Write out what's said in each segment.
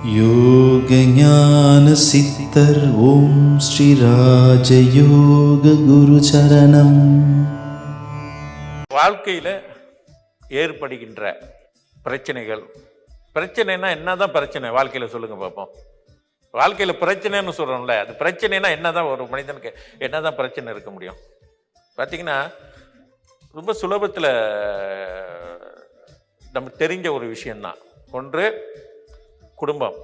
யோக ஞான சித்தர் ஓம் ஸ்ரீ ராஜயோக குரு சரணம். வாழ்க்கையில் ஏற்படுகின்ற பிரச்சனைகள், பிரச்சனைனா என்னதான் பிரச்சனை வாழ்க்கையில் சொல்லுங்க பார்ப்போம். வாழ்க்கையில் பிரச்சனைன்னு சொல்கிறோம்ல, அது பிரச்சனைனா என்னதான் ஒரு மனிதனுக்கு என்னதான் பிரச்சனை இருக்க முடியும்? பார்த்தீங்கன்னா ரொம்ப சுலபத்தில் நமக்கு தெரிஞ்ச ஒரு விஷயந்தான். ஒன்று குடும்பம்.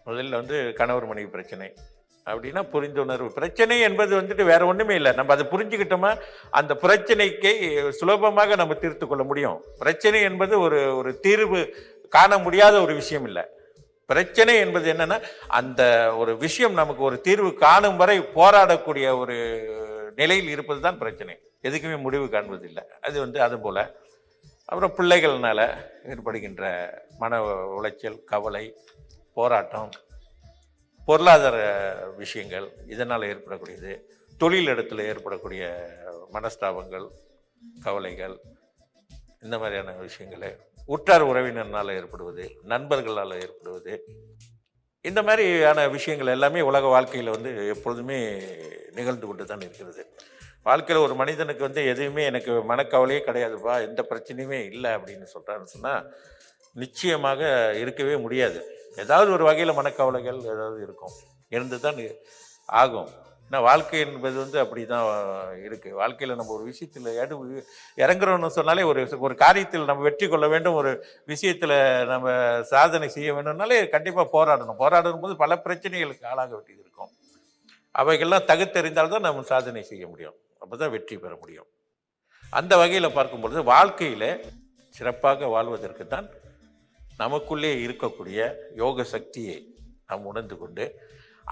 முதல்ல கணவர் மனைவி பிரச்சனை அப்படின்னா புரிந்துணர்வு பிரச்சனை என்பது வேற ஒன்றுமே இல்லை. நம்ம அதை புரிஞ்சுக்கிட்டோமா அந்த பிரச்சனைக்கு சுலபமாக நம்ம தீர்த்து கொள்ள முடியும். பிரச்சனை என்பது ஒரு தீர்வு காண முடியாத ஒரு விஷயம் இல்லை. பிரச்சனை என்பது என்னன்னா, அந்த ஒரு விஷயம் நமக்கு ஒரு தீர்வு காணும் வரை போராடக்கூடிய ஒரு நிலையில் இருப்பது தான் பிரச்சனை. எதுக்குமே முடிவு காண்பதில்லை. அது அது போல அப்புறம் பிள்ளைகள்னால ஏற்படுகின்ற மன உளைச்சல், கவலை, போராட்டம், பொருளாதார விஷயங்கள் இதனால் ஏற்படக்கூடியது, தொழில் இடத்துல ஏற்படக்கூடிய மனஸ்தாபங்கள், கவலைகள், இந்த மாதிரியான விஷயங்கள், உற்றார் உறவினர்னால் ஏற்படுவது, நண்பர்களால் ஏற்படுவது, இந்த மாதிரியான விஷயங்கள் எல்லாமே உலக வாழ்க்கையில் எப்பொழுதுமே நிகழ்ந்து கொண்டு தான் இருக்கிறது. வாழ்க்கையில் ஒரு மனிதனுக்கு எதுவுமே எனக்கு மனக்கவலையே கிடையாதுப்பா, எந்த பிரச்சனையுமே இல்லை அப்படின்னு சொல்கிறான்னு சொன்னால் நிச்சயமாக இருக்கவே முடியாது. ஏதாவது ஒரு வகையில் மனக்கவலைகள் ஏதாவது இருக்கும், இருந்து தான் ஆகும். ஏன்னா வாழ்க்கை என்பது அப்படி தான் இருக்குது. வாழ்க்கையில் நம்ம ஒரு விஷயத்தில் இறங்குறோன்னு சொன்னாலே ஒரு காரியத்தில் நம்ம வெற்றி கொள்ள வேண்டும், ஒரு விஷயத்தில் நம்ம சாதனை செய்ய வேண்டும்னாலே கண்டிப்பாக போராடணும் போது பல பிரச்சனைகளுக்கு ஆளாக வேண்டியது இருக்கும். அவைகள்லாம் தகுத்தறிந்தால்தான் நம்ம சாதனை செய்ய முடியும். அப்போ தான் வெற்றி பெற முடியும். அந்த வகையில் பார்க்கும்பொழுது வாழ்க்கையில் சிறப்பாக வாழ்வதற்கு தான் நமக்குள்ளே இருக்கக்கூடிய யோக சக்தியை நாம் உணர்ந்து கொண்டு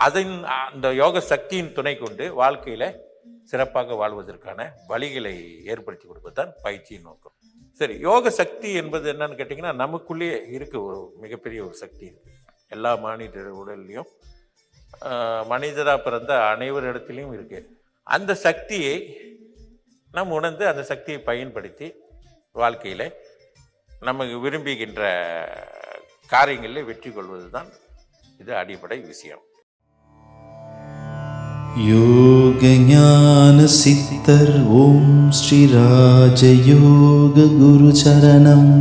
அந்த யோக சக்தியின் துணை கொண்டு வாழ்க்கையில் சிறப்பாக வாழ்வதற்கான வழிகளை ஏற்படுத்தி கொடுப்பது தான் பயிற்சியின் நோக்கம். சரி, யோக சக்தி என்பது என்னன்னு கேட்டிங்கன்னா, நமக்குள்ளே இருக்க ஒரு மிகப்பெரிய ஒரு சக்தி இருக்குது. எல்லா மனித உடல்லையும், மனிதராக பிறந்த அனைவரிடத்துலையும் இருக்குது. அந்த சக்தியை நாம் உணர்ந்து அந்த சக்தியை பயன்படுத்தி வாழ்க்கையில் நமக்கு விரும்புகின்ற காரியங்களில் வெற்றி கொள்வது தான் இது அடிப்படை விஷயம். யோக ஞான சித்தர் ஓம் ஸ்ரீ ராஜயோக குரு சரணம்.